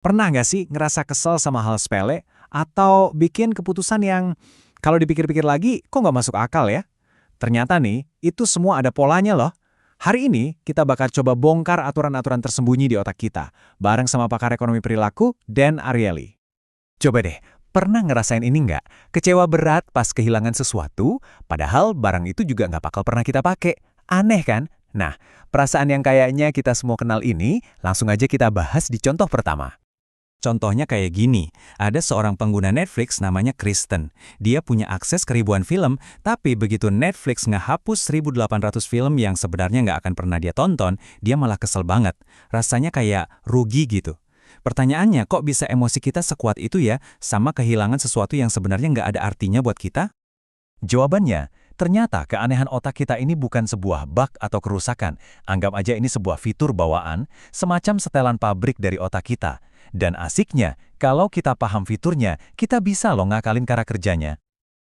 Pernah nggak sih ngerasa kesel sama hal sepele? Atau bikin keputusan yang kalau dipikir-pikir lagi kok nggak masuk akal ya? Ternyata nih, itu semua ada polanya loh. Hari ini kita bakal coba bongkar aturan-aturan tersembunyi di otak kita, bareng sama pakar ekonomi perilaku, Dan Ariely. Coba deh, pernah ngerasain ini nggak? Kecewa berat pas kehilangan sesuatu, padahal barang itu juga nggak bakal pernah kita pakai. Aneh kan? Nah, perasaan yang kayaknya kita semua kenal ini, langsung aja kita bahas di contoh pertama. Contohnya kayak gini, ada seorang pengguna Netflix namanya Kristen. Dia punya akses ke ribuan film, tapi begitu Netflix ngehapus 1.800 film yang sebenarnya nggak akan pernah dia tonton, dia malah kesel banget. Rasanya kayak rugi gitu. Pertanyaannya, kok bisa emosi kita sekuat itu ya, sama kehilangan sesuatu yang sebenarnya nggak ada artinya buat kita? Jawabannya, ternyata keanehan otak kita ini bukan sebuah bug atau kerusakan. Anggap aja ini sebuah fitur bawaan, semacam setelan pabrik dari otak kita. Dan asiknya, kalau kita paham fiturnya, kita bisa loh ngakalin cara kerjanya.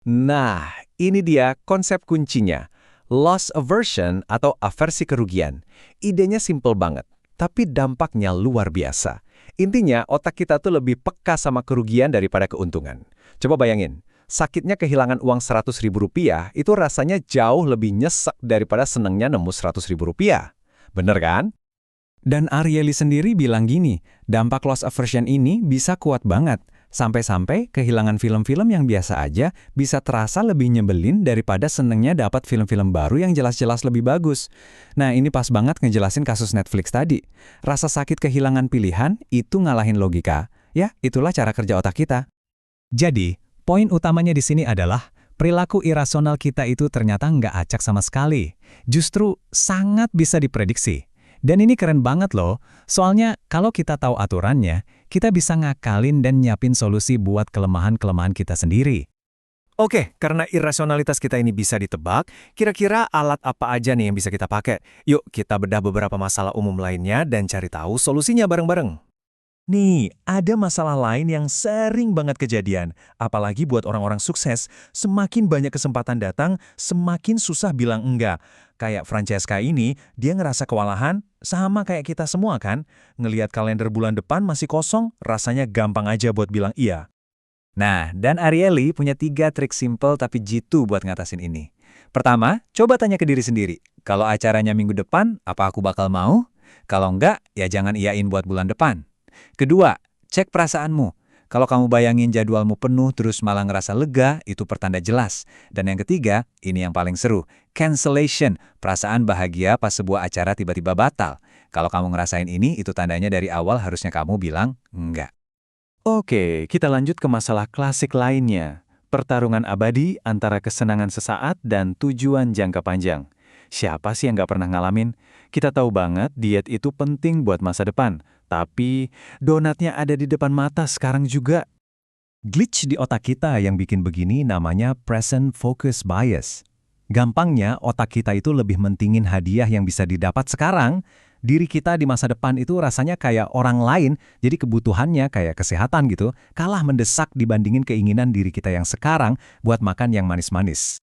Nah, ini dia konsep kuncinya. Loss aversion atau aversi kerugian. Idenya simple banget, tapi dampaknya luar biasa. Intinya, otak kita tuh lebih peka sama kerugian daripada keuntungan. Coba bayangin, sakitnya kehilangan uang 100.000 rupiah itu rasanya jauh lebih nyesek daripada senengnya nemu 100.000 rupiah. Bener kan? Dan Ariely sendiri bilang gini, dampak loss aversion ini bisa kuat banget. Sampai-sampai kehilangan film-film yang biasa aja bisa terasa lebih nyebelin daripada senengnya dapat film-film baru yang jelas-jelas lebih bagus. Nah, ini pas banget ngejelasin kasus Netflix tadi. Rasa sakit kehilangan pilihan itu ngalahin logika. Ya, itulah cara kerja otak kita. Jadi, poin utamanya di sini adalah perilaku irasional kita itu ternyata nggak acak sama sekali. Justru sangat bisa diprediksi. Dan ini keren banget loh, soalnya kalau kita tahu aturannya, kita bisa ngakalin dan nyiapin solusi buat kelemahan-kelemahan kita sendiri. Oke, karena irasionalitas kita ini bisa ditebak, kira-kira alat apa aja nih yang bisa kita pakai? Yuk kita bedah beberapa masalah umum lainnya dan cari tahu solusinya bareng-bareng. Nih, ada masalah lain yang sering banget kejadian. Apalagi buat orang-orang sukses, semakin banyak kesempatan datang, semakin susah bilang enggak. Kayak Francesca ini, dia ngerasa kewalahan, sama kayak kita semua kan? Ngelihat kalender bulan depan masih kosong, rasanya gampang aja buat bilang iya. Nah, Dan Ariely punya 3 trik simple tapi jitu buat ngatasin ini. Pertama, coba tanya ke diri sendiri. Kalau acaranya minggu depan, apa aku bakal mau? Kalau enggak, ya jangan iyain buat bulan depan. Kedua, cek perasaanmu. Kalau kamu bayangin jadwalmu penuh terus malah ngerasa lega, itu pertanda jelas. Dan yang ketiga, ini yang paling seru, cancellation, perasaan bahagia pas sebuah acara tiba-tiba batal. Kalau kamu ngerasain ini, itu tandanya dari awal harusnya kamu bilang enggak. Oke, kita lanjut ke masalah klasik lainnya. Pertarungan abadi antara kesenangan sesaat dan tujuan jangka panjang. Siapa sih yang nggak pernah ngalamin? Kita tahu banget diet itu penting buat masa depan. Tapi donatnya ada di depan mata sekarang juga. Glitch di otak kita yang bikin begini namanya present focus bias. Gampangnya, otak kita itu lebih mentingin hadiah yang bisa didapat sekarang. Diri kita di masa depan itu rasanya kayak orang lain, jadi kebutuhannya kayak kesehatan gitu, kalah mendesak dibandingin keinginan diri kita yang sekarang buat makan yang manis-manis.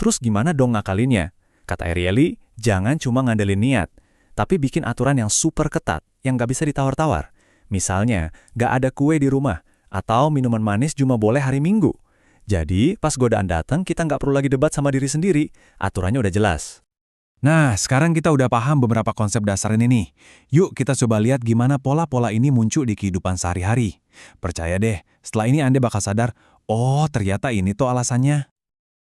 Terus gimana dong ngakalinnya? Kata Ariely, jangan cuma ngandelin niat, tapi bikin aturan yang super ketat, yang nggak bisa ditawar-tawar. Misalnya, nggak ada kue di rumah, atau minuman manis cuma boleh hari Minggu. Jadi, pas godaan datang, kita nggak perlu lagi debat sama diri sendiri. Aturannya udah jelas. Nah, sekarang kita udah paham beberapa konsep dasar ini nih. Yuk kita coba lihat gimana pola-pola ini muncul di kehidupan sehari-hari. Percaya deh, setelah ini Anda bakal sadar, oh ternyata ini tuh alasannya.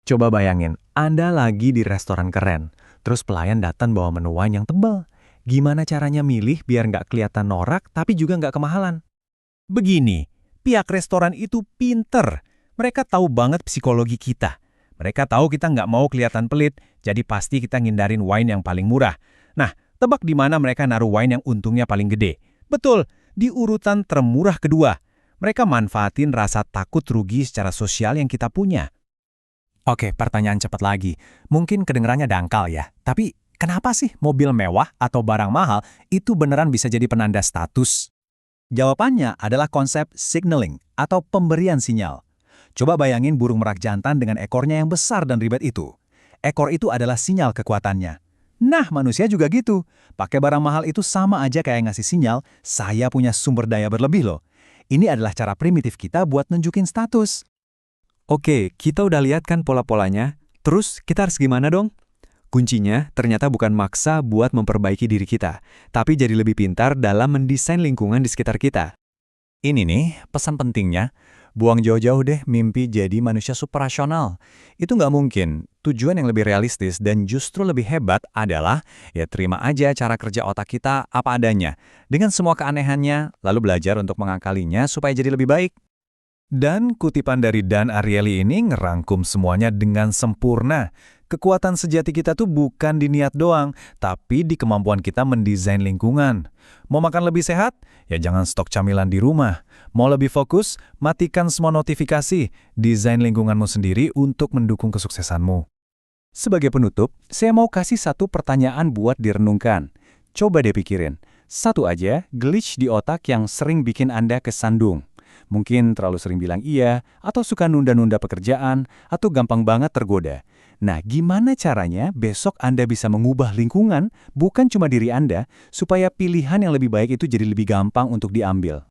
Coba bayangin, Anda lagi di restoran keren, terus pelayan datang bawa menu wine yang tebal. Gimana caranya milih biar nggak kelihatan norak tapi juga nggak kemahalan? Begini, pihak restoran itu pinter. Mereka tahu banget psikologi kita. Mereka tahu kita nggak mau kelihatan pelit, jadi pasti kita ngindarin wine yang paling murah. Nah, tebak di mana mereka naruh wine yang untungnya paling gede? Betul, di urutan termurah kedua. Mereka manfaatin rasa takut rugi secara sosial yang kita punya. Oke, pertanyaan cepat lagi. Mungkin kedengarannya dangkal ya, tapi kenapa sih mobil mewah atau barang mahal itu beneran bisa jadi penanda status? Jawabannya adalah konsep signaling atau pemberian sinyal. Coba bayangin burung merak jantan dengan ekornya yang besar dan ribet itu. Ekor itu adalah sinyal kekuatannya. Nah, manusia juga gitu. Pakai barang mahal itu sama aja kayak ngasih sinyal, saya punya sumber daya berlebih loh. Ini adalah cara primitif kita buat nunjukin status. Oke, kita udah lihat kan pola-polanya. Terus kita harus gimana dong? Kuncinya ternyata bukan maksa buat memperbaiki diri kita, tapi jadi lebih pintar dalam mendesain lingkungan di sekitar kita. Ini nih, pesan pentingnya. Buang jauh-jauh deh mimpi jadi manusia super rasional. Itu nggak mungkin. Tujuan yang lebih realistis dan justru lebih hebat adalah ya terima aja cara kerja otak kita apa adanya. Dengan semua keanehannya, lalu belajar untuk mengakalinya supaya jadi lebih baik. Dan kutipan dari Dan Ariely ini ngerangkum semuanya dengan sempurna. Kekuatan sejati kita tuh bukan di niat doang, tapi di kemampuan kita mendesain lingkungan. Mau makan lebih sehat? Ya jangan stok camilan di rumah. Mau lebih fokus? Matikan semua notifikasi. Desain lingkunganmu sendiri untuk mendukung kesuksesanmu. Sebagai penutup, saya mau kasih satu pertanyaan buat direnungkan. Coba deh pikirin. Satu aja glitch di otak yang sering bikin Anda kesandung. Mungkin terlalu sering bilang iya, atau suka nunda-nunda pekerjaan, atau gampang banget tergoda. Nah, gimana caranya besok Anda bisa mengubah lingkungan, bukan cuma diri Anda, supaya pilihan yang lebih baik itu jadi lebih gampang untuk diambil?